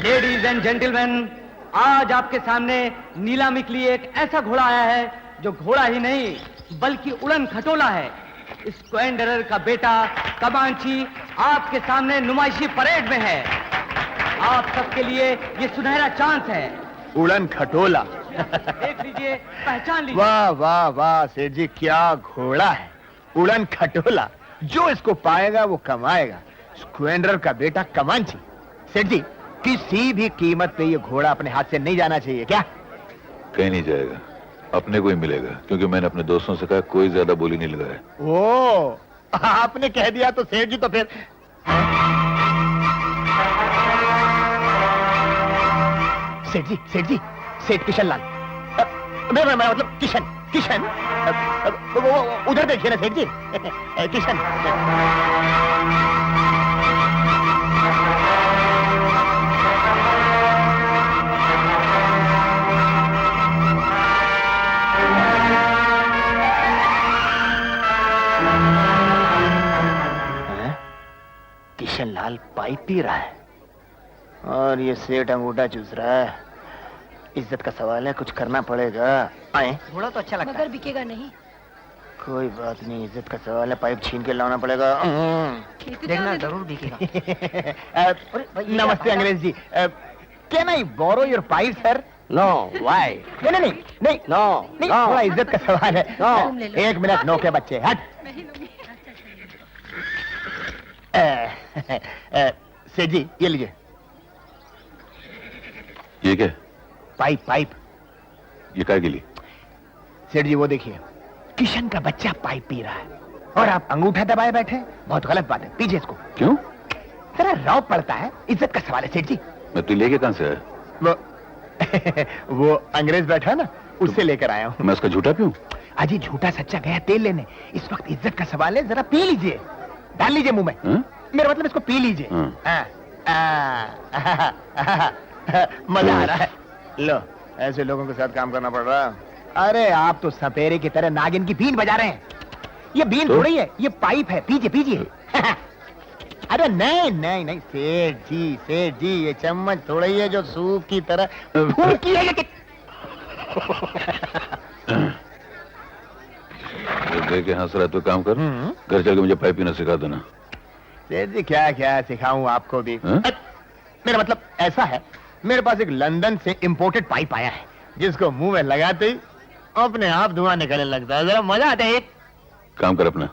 Ladies and gentleman, आज आपके सामने नीलामी के लिए एक ऐसा घोड़ा आया है जो घोड़ा ही नहीं बल्कि उड़न खटोला है। स्क्वेंडरर का बेटा कमांची आपके सामने नुमाइशी परेड में है। आप सबके लिए ये सुनहरा चांस है। उड़न खटोला देख लीजिए, पहचान लीजिए। वाह वाह वाह सेठ जी, क्या घोड़ा है। उड़न खटोला, जो इसको पाएगा वो कमाएगा। स्क्वेंडरर का बेटा कमांची। सेठ जी, किसी भी कीमत पे ये घोड़ा अपने हाथ से नहीं जाना चाहिए। क्या? कहीं नहीं जाएगा, अपने को ही मिलेगा, क्योंकि मैंने अपने दोस्तों से कहा कोई ज्यादा बोली नहीं लगाया। ओ, आपने कह दिया तो सेठ जी, तो फिर सेठ जी, सेठ किशन लाल, मैं मतलब किशन, वो उधर देखिए ना सेठ जी। किशन। किशन लाल पाइप पी रहा है और ये सेठ अंगूठा चूस रहा है। इज्जत का सवाल है, कुछ करना पड़ेगा। आए, घोड़ा तो अच्छा लगता है, मगर बिकेगा नहीं। कोई बात नहीं, इज्जत का सवाल है, पाइप छीन के लाना पड़ेगा। देखना जरूर बिकेगा। नमस्ते अंग्रेज जी, can I borrow your pipe sir? No, why? नहीं, नो, थोड़ा इज्जत का सवाल है। तुम ले लो। एक मिनट, नो के बच्चे, हट। सेठ जी, ये लीजिए। ये क्या? पाइप। ये काय के लिए? सेठ जी, वो देखिए, किशन का बच्चा पाइप पी रहा है और आप अंगूठा दबाए बैठे। बहुत गलत बात है, पीजिए इसको। क्यों? जरा रौब पड़ता है, इज्जत का सवाल है सेठ जी। मैं तू लेके कहां से आया? वो अंग्रेज बैठा है ना, उससे लेकर आया हूँ। मैं उसका झूठा पीऊं? अजी, झूठा सच्चा गया तेल लेने। इस वक्त इज्जत का सवाल है, जरा पी लीजिए, डाल लीजिए मुंह में। हाँ? मेरा मतलब इसको पी लीजिए। मजा आ रहा है। लो, ऐसे लोगों के साथ काम करना पड़ रहा है। अरे आप तो सपेरे की तरह नागिन की बीन बजा रहे हैं। ये बीन तो? थोड़ी है, ये पाइप है। पीजिए। अरे नहीं, सेठ जी, ये चम्मच थोड़ा ही है जो सूप की तरह फूकी है। देख के हंस रहा, तो काम कर, घर चल के मुझे पाइप पीना सिखा देना। सेठ जी, क्या सिखाऊं आपको भी। हाँ? मेरा मतलब ऐसा है, मेरे पास एक लंदन से इंपोर्टेड पाइप आया है, जिसको मुंह में लगाते ही अपने आप धुआं निकलने लगता है। जरा मजा आता है। काम कर अपना।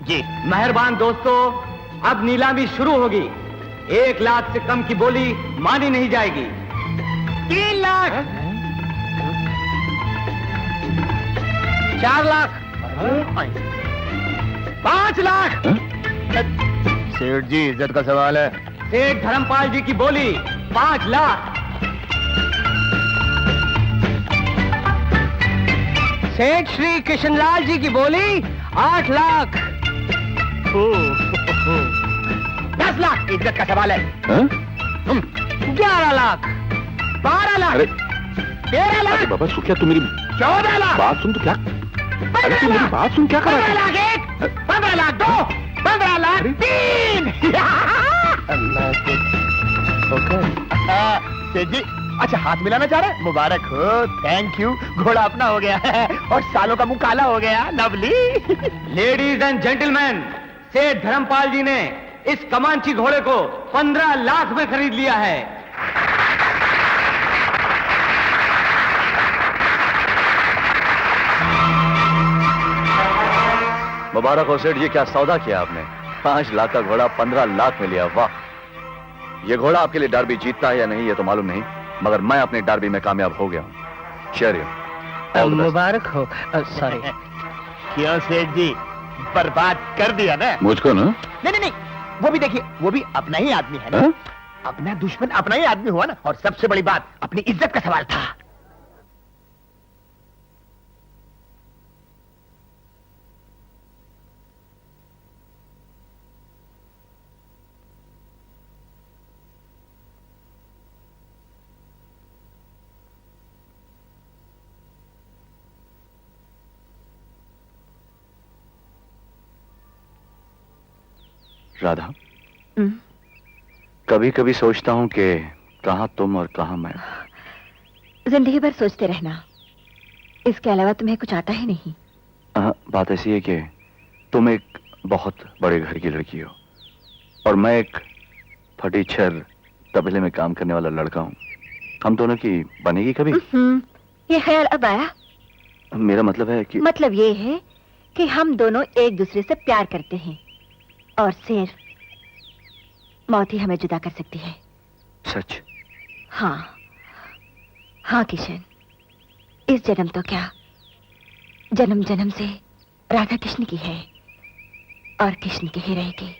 जी मेहरबान दोस्तों, अब नीलामी शुरू होगी। 1 लाख से कम की बोली मानी नहीं जाएगी। 3 लाख, 4 लाख, 5 लाख। सेठ जी, इज्जत का सवाल है। सेठ धर्मपाल जी की बोली 5 लाख। सेठ श्री कृष्णलाल जी की बोली 8 लाख। 10 लाख इज्जत का सवाल है। हाँ? 11 लाख, 12 लाख, अरे 13 लाख, बाबा सुन, क्या तू मेरी 14 लाख, बात सुन, तो क्या? अरे तू मेरी बात सुन, क्या कर रहा 15 है? लाख 1, 15 लाख 2, 15 लाख 3। सेठ जी, अच्छा हाथ मिलाना चाह रहे हैं? मुबारक हो, थैंक यू। घोड़ा अपना हो गया है और सालों का मुंह काला हो गया। लवली। लेडीज एंड जेंटलमैन, सेठ धर्मपाल जी ने इस कमांची घोड़े को 15 लाख में खरीद लिया है। मुबारक हो सेठ जी, क्या सौदा किया आपने? 5 लाख का घोड़ा 15 लाख में लिया। वाह! ये घोड़ा आपके लिए डार्बी जीतता है या नहीं ये तो मालूम नहीं, मगर मैं अपने डार्बी में कामयाब हो गया हूँ। शेरियो, मुबारक हो। सॉरी। क्यों सेठ जी, बर्बाद कर दिया ना? मुझको ना? नहीं, वो भी देखिए, वो भी अपना ही आदमी है ना। हाँ? अपना दुश्मन अपना ही आदमी हुआ ना। और सबसे बड़ी बात, अपनी इज्जत का सवाल था। राधा, कभी कभी सोचता हूं कि कहाँ तुम और कहाँ मैं? जिंदगी भर सोचते रहना, इसके अलावा तुम्हें कुछ आता ही नहीं। बात ऐसी है कि तुम एक बहुत बड़े घर की लड़की हो और मैं एक फटी छर तबले में काम करने वाला लड़का हूँ। हम दोनों की बनेगी कभी? ये ख्याल अब आया? मेरा मतलब है कि मतलब ये है कि हम दोनों एक दूसरे से प्यार करते हैं और सिर्फ मौत ही हमें जुदा कर सकती है। सच? हाँ हाँ किशन, इस जन्म तो क्या, जन्म जन्म से राधा कृष्ण की है और कृष्ण की ही रहेगी।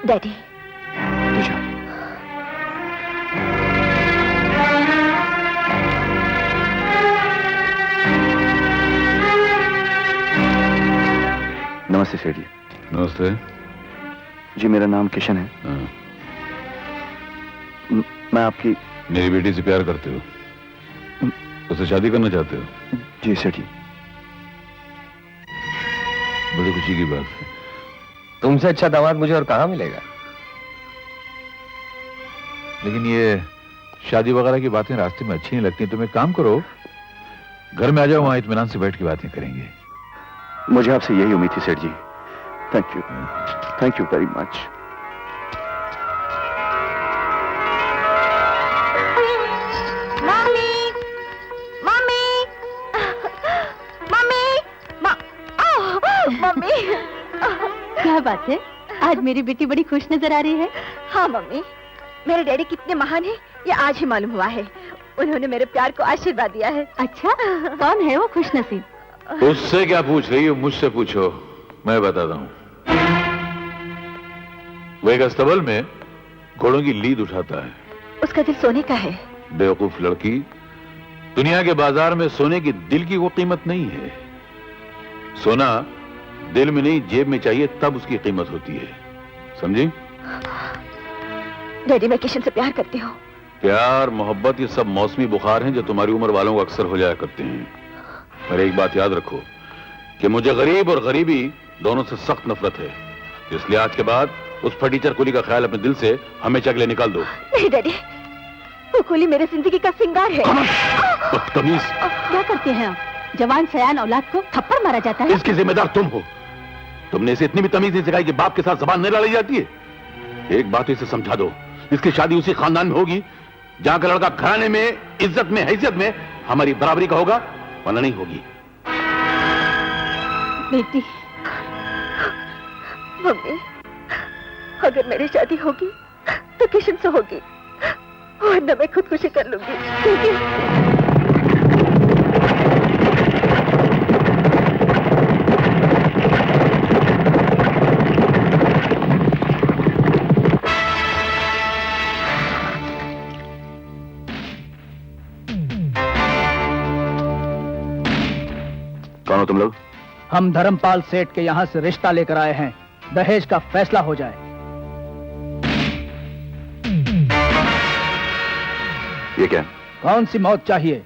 डैडी, तुझा नमस्ते सेठ जी। नमस्ते। जी मेरा नाम किशन है। हाँ। मैं आपकी मेरी बेटी से प्यार करते हो? उससे शादी करना चाहते हो? जी सेठ जी। बड़ी खुशी की बात है। तुमसे अच्छा दामाद मुझे और कहां मिलेगा? लेकिन ये शादी वगैरह की बातें रास्ते में अच्छी नहीं लगती। तुम एक काम करो, घर में आ जाओ, वहां इत्मीनान से बैठ के बातें करेंगे। मुझे आपसे यही उम्मीद थी सेठ जी। Thank you very much. Mummy, mummy, mummy, mummy. क्या बात है, आज मेरी बेटी बड़ी खुश नजर आ रही है। हाँ मम्मी, मेरे डैडी कितने महान हैं ये आज ही मालूम हुआ है। उन्होंने मेरे प्यार को आशीर्वाद दिया है। अच्छा, कौन है वो खुशनसीब? उससे क्या पूछ रही हो, मुझसे पूछो, मैं बताता हूं। वो एक अस्तबल में घोड़ों की लीद उठाता है। उसका दिल सोने का है। बेवकूफ लड़की, दुनिया के बाजार में सोने की दिल की वो कीमत नहीं है। सोना दिल में नहीं जेब में चाहिए, तब उसकी कीमत होती है, समझी? डैडी, मैं किशन से प्यार करती हूँ। प्यार मोहब्बत ये सब मौसमी बुखार हैं जो तुम्हारी उम्र वालों को अक्सर हो जाया करते हैं। पर एक बात याद रखो कि मुझे गरीब और गरीबी दोनों से सख्त नफरत है, इसलिए आज के बाद उस फटीचर कुली का ख्याल अपने दिल से हमेशा के लिए निकाल दो। नहीं डैडी, वो कुली मेरी जिंदगी का सिंगार है। बदतमीज! क्या करते हैं आप? जवान सयान औलाद को थप्पड़ मारा जाता है। इसकी जिम्मेदार तुम हो। तुमने इसे इतनी भी तमीज नहीं सिखाई कि बाप के साथ जबान नहीं लड़ी जाती है। एक बात इसे समझा दो, इसकी शादी उसी खानदान में होगी जहां का लड़का घराने में, इज्जत में, हैसियत में हमारी बराबरी का होगा, वरना नहीं होगी। बेटी, मम्मी, अगर मेरी शादी होगी तो किशन से होगी, वरना मैं खुदकुशी कर लूंगी। कौन हो तुम लोग? हम धर्मपाल सेठ के यहाँ से रिश्ता लेकर आए हैं, दहेज का फैसला हो जाए। ये क्या? कौन सी मौत चाहिए?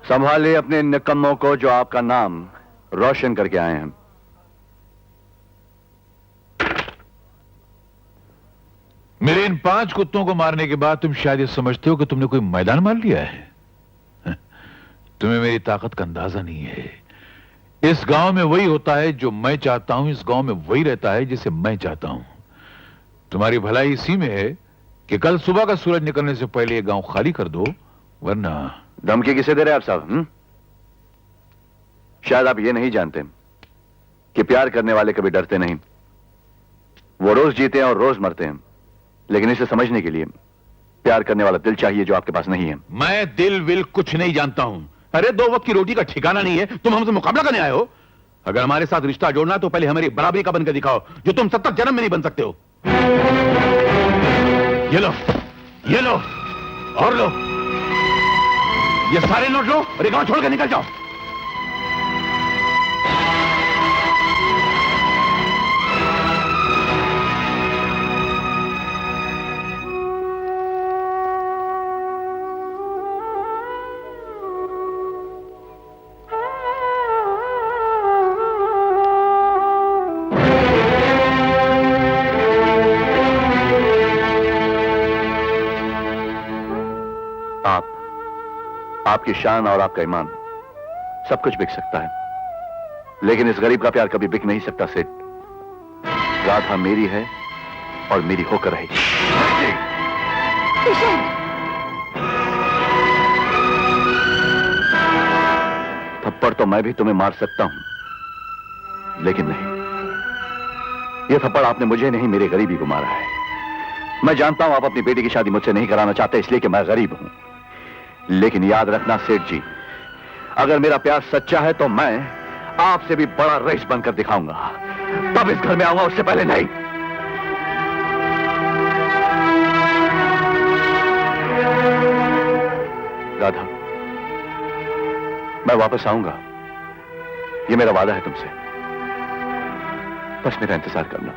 संभालिए अपने इन निकम्मों को जो आपका नाम रोशन करके आए हैं। मेरे इन 5 कुत्तों को मारने के बाद तुम शायद ये समझते हो कि तुमने कोई मैदान मार लिया है। तुम्हें मेरी ताकत का अंदाजा नहीं है। इस गांव में वही होता है जो मैं चाहता हूं, इस गांव में वही रहता है जिसे मैं चाहता हूं। तुम्हारी भलाई इसी में है कि कल सुबह का सूरज निकलने से पहले ये गांव खाली कर दो, वरना। धमकी किसे दे रहे हैं आप साहब? शायद आप ये नहीं जानते कि प्यार करने वाले कभी डरते नहीं। वो रोज जीते हैं और रोज मरते हैं, लेकिन इसे समझने के लिए प्यार करने वाला दिल चाहिए जो आपके पास नहीं है। मैं दिल विल कुछ नहीं जानता हूं। अरे 2 वक्त की रोटी का ठिकाना नहीं है, तुम हमसे मुकाबला करने आए हो? अगर हमारे साथ रिश्ता जोड़ना तो पहले हमारी बराबरी का बनकर दिखाओ, जो तुम 70 जन्म में नहीं बन सकते हो। ये लो और लो, ये सारे नोट लो और ये गांव छोड़कर निकल जाओ। आपकी शान और आपका ईमान सब कुछ बिक सकता है, लेकिन इस गरीब का प्यार कभी बिक नहीं सकता सेठ। राधा मेरी है और मेरी होकर रहेगी। थप्पड़ तो मैं भी तुम्हें मार सकता हूं, लेकिन नहीं, यह थप्पड़ आपने मुझे नहीं मेरे गरीबी को मारा है। मैं जानता हूं आप अपनी बेटी की शादी मुझसे नहीं कराना चाहते इसलिए कि मैं गरीब हूं, लेकिन याद रखना सेठ जी, अगर मेरा प्यार सच्चा है तो मैं आपसे भी बड़ा रईस बनकर दिखाऊंगा। तब इस घर में आऊंगा, उससे पहले नहीं। राधा, मैं वापस आऊंगा, ये मेरा वादा है तुमसे। बस मेरा इंतजार करना।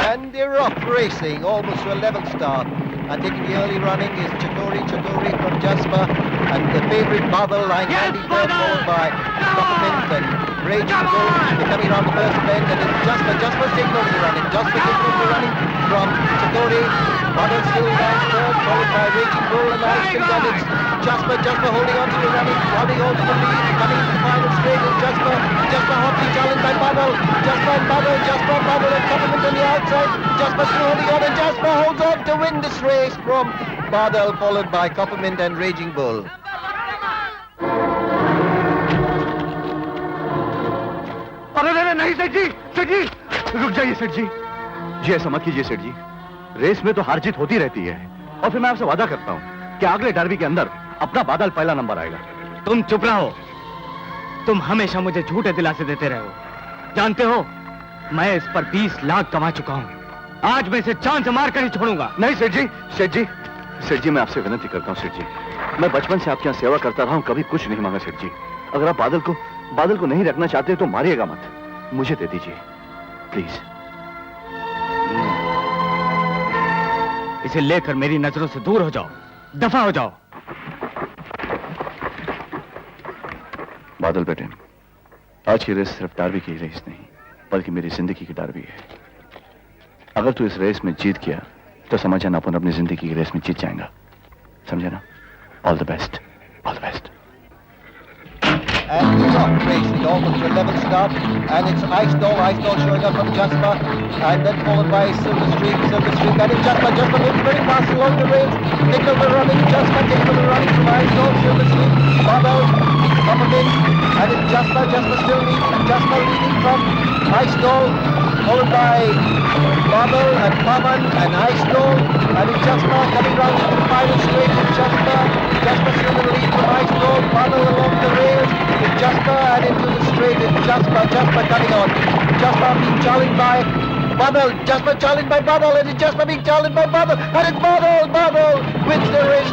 And they're off racing, almost to a level start. And taking the early running is Chadori from Jasper, and the favourite Babel line standing there, followed by Peppermint and Raging Bull. They're coming around the first bend, and it's Jasper's taking over the running. Jasper taking over the running from Chadori. Babel still down third, followed by Raging Bull, and now still and it's Jasper holding on to the running, holding on to the lead, coming to the final straight is Jasper hotly challenged by Babel. Jasper and Peppermint on the outside. Jasper still holding on, and Jasper holds on to win this race from Badal, followed by Coppermint and Raging Bull. अरे नहीं सेठ जी, रुक जाइए सेठ जी। जी ऐसा मत कीजिए सेठ जी, रेस में तो हार जीत होती रहती है, और फिर मैं आपसे वादा करता हूं कि अगले डर्बी के अंदर अपना बादल पहला नंबर आएगा। तुम चुप रहो, तुम हमेशा मुझे झूठे दिलासे देते रहे हो। जानते हो, मैं इस पर 20 लाख कमा चुका हूं। आज मैं इसे चांद से मार कर ही छोड़ूंगा। नहीं सेठ जी मैं आपसे विनती करता हूं सेठ जी, मैं बचपन से आपके यहाँ सेवा करता रहा हूं, कभी कुछ नहीं मांगा सेठ जी। अगर आप बादल को नहीं रखना चाहते तो मारिएगा मत, मुझे दे दीजिए प्लीज। इसे लेकर मेरी नजरों से दूर हो जाओ, दफा हो जाओ। बादल बेटे, आज की रेस सिर्फ डार्बी की रेस नहीं, बल्कि मेरी जिंदगी की डार्बी है। अगर तू इस रेस में जीत गया तो समझ जाना अपन अपनी जिंदगी की रेस में जीत जाएगा, समझे ना? All the best, all the best. And he's off racing almost to a level start, and it's Ice Doll showing up from Jasper, and then followed by Silver Streak, and it's Jasper moving very fast along the rails, taking over running, Jasper taking over running from Ice Doll, Silver Streak, Babel, Peppermint, and it's Jasper still leading, Jasper leading from Ice Doll, followed by Babel and Pavan and Ice Doll, and it's Jasper coming round to the final straight, it's Jasper still in the lead from Ice Doll, Babel along the rails, it's Jasper and into the straight, it's Jasper coming on. Jasper being challenged by Babel, Jasper challenged by Babel, and it's Jasper being challenged by Babel, and it's Babel wins the race.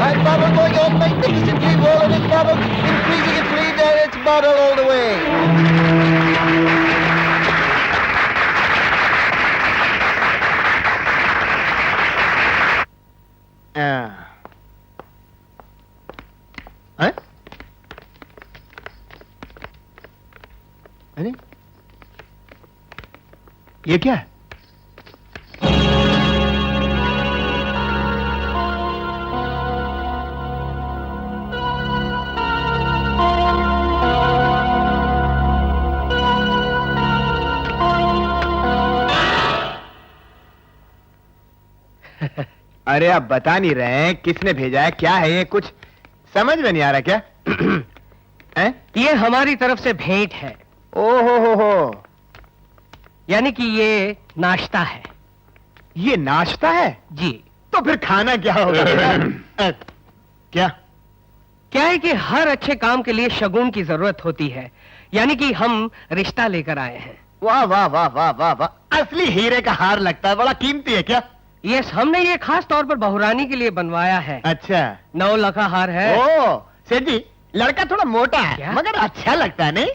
And Bubble going on magnificently well, and it's Bubble increasing its lead there. It's Bubble all the way. अरे ये क्या है? अरे आप बता नहीं रहे हैं किसने भेजा है, क्या है ये, कुछ समझ में नहीं आ रहा क्या? हैं? ये हमारी तरफ से भेंट है, ओ हो, यानी कि ये नाश्ता है। ये नाश्ता है? जी। तो फिर खाना क्या होगा? क्या क्या है कि हर अच्छे काम के लिए शगुन की जरूरत होती है, यानी कि हम रिश्ता लेकर आए हैं। वाह वाह वाह वाह वाह वाह, असली हीरे का हार लगता है, बड़ा कीमती है क्या? यस, हमने ये खास तौर पर बहुरानी के लिए बनवाया है। अच्छा, 9 लाख का हार है। ओ सेठ जी, लड़का थोड़ा मोटा है क्या? मगर अच्छा लगता है नहीं?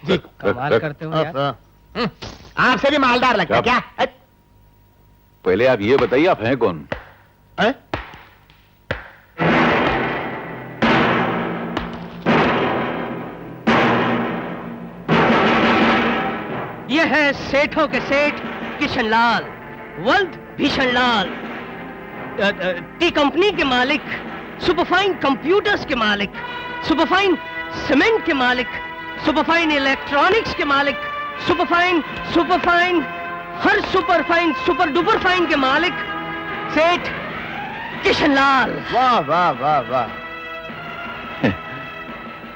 जी कमाल करते हो यार। आपसे भी मालदार लगता है क्या? पहले आप ये बताइए, आप हैं कौन? हैं? ये है सेठों के सेठ किशनलाल, वल्द भीषणलाल, टी कंपनी के मालिक, सुपरफाइन कंप्यूटर्स के मालिक, सुपरफाइन सीमेंट के मालिक, सुपरफाइन इलेक्ट्रॉनिक्स के मालिक, सुपरफाइन हर सुपरफाइन सुपर डुपर फाइन के मालिक सेठ किशनलाल। वाह वाह वाह वाह।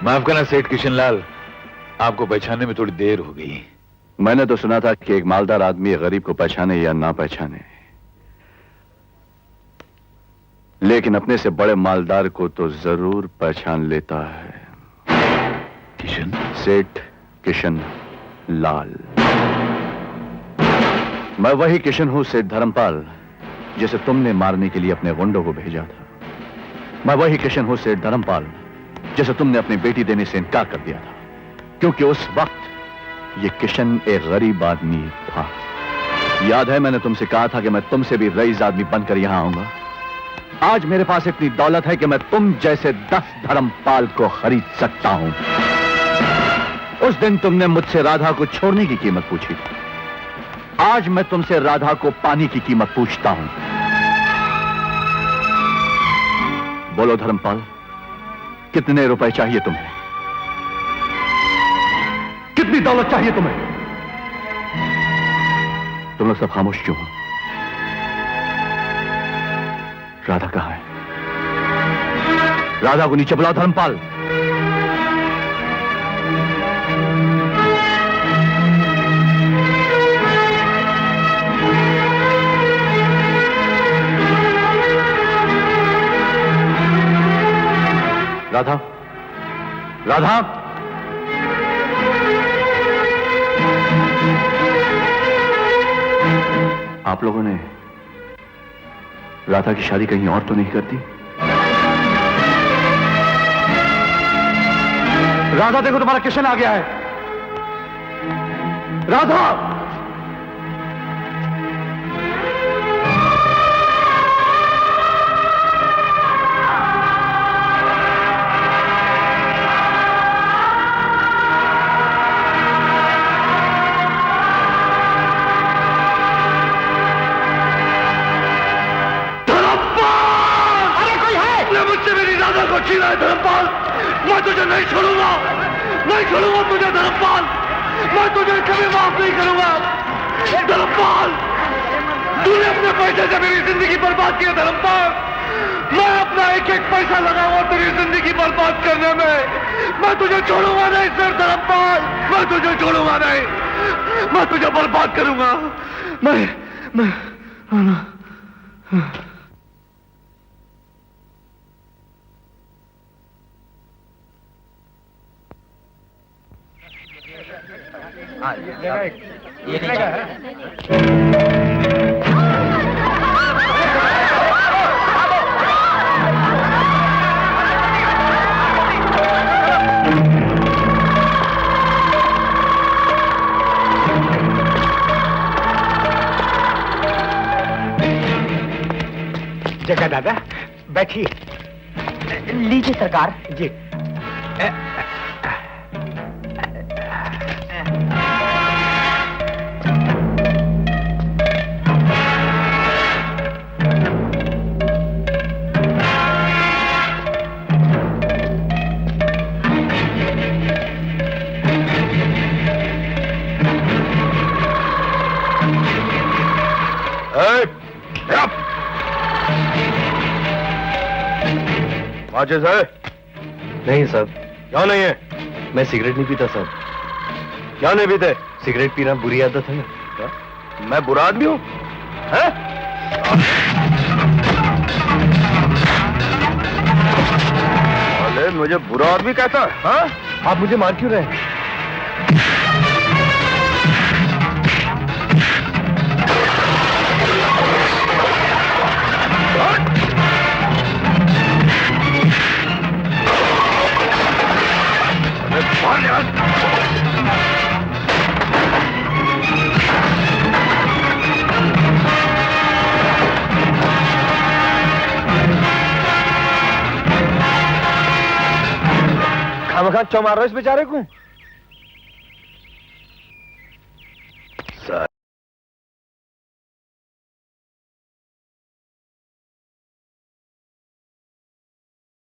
माफ करना सेठ किशनलाल, आपको पहचानने में थोड़ी देर हो गई। मैंने तो सुना था कि एक मालदार आदमी गरीब को पहचाने या ना पहचाने, लेकिन अपने से बड़े मालदार को तो जरूर पहचान लेता है। किशन? सेठ किशन लाल। मैं वही किशन हूं सेठ धर्मपाल, जिसे तुमने मारने के लिए अपने गुंडों को भेजा था। मैं वही किशन हूं सेठ धर्मपाल, जिसे तुमने अपनी बेटी देने से इनकार कर दिया था, क्योंकि उस वक्त ये किशन एक गरीब आदमी था। याद है मैंने तुमसे कहा था कि मैं तुमसे भी रईस आदमी बनकर यहां आऊंगा। आज मेरे पास इतनी दौलत है कि मैं तुम जैसे 10 धर्मपाल को खरीद सकता हूं। उस दिन तुमने मुझसे राधा को छोड़ने की कीमत पूछी थी, आज मैं तुमसे राधा को पाने की कीमत पूछता हूं। बोलो धर्मपाल, कितने रुपए चाहिए तुम्हें? कितनी दौलत चाहिए तुम्हें? तुम लोग सब खामोश क्यों हो? राधा कहां है? राधा को नीचे बुलाओ धर्मपाल। राधा, राधा, आप लोगों ने राधा की शादी कहीं और तो नहीं कर दी? राधा देखो, तुम्हारा किशन आ गया है। राधा, छीना है धर्मपाल, मैं तुझे नहीं छोड़ूंगा, नहीं छोड़ूंगा तुझे धर्मपाल, मैं तुझे कभी माफ नहीं करूंगा धर्मपाल। तूने अपने पैसे से मेरी जिंदगी बर्बाद की है धर्मपाल, मैं अपना एक एक पैसा लगाऊंगा तेरी जिंदगी बर्बाद करने में। मैं तुझे छोड़ूंगा नहीं सर धर्मपाल, मैं तुझे छोड़ूंगा नहीं, मैं तुझे बर्बाद करूंगा। मैं ये नीचे। आज्ञा दादा, बैठिए। लीजिए सरकार। जी। माचिस है? नहीं साहब, क्या नहीं है? मैं सिगरेट नहीं पीता साहब। क्या नहीं पीते? सिगरेट पीना बुरी आदत है ना। क्या? मैं बुरा आदमी हूँ? हैं? अरे मुझे बुरा आदमी कहता है? हाँ? आप मुझे मार क्यों रहे हैं? खामखा क्यों मार रहे हो इस बेचारे को?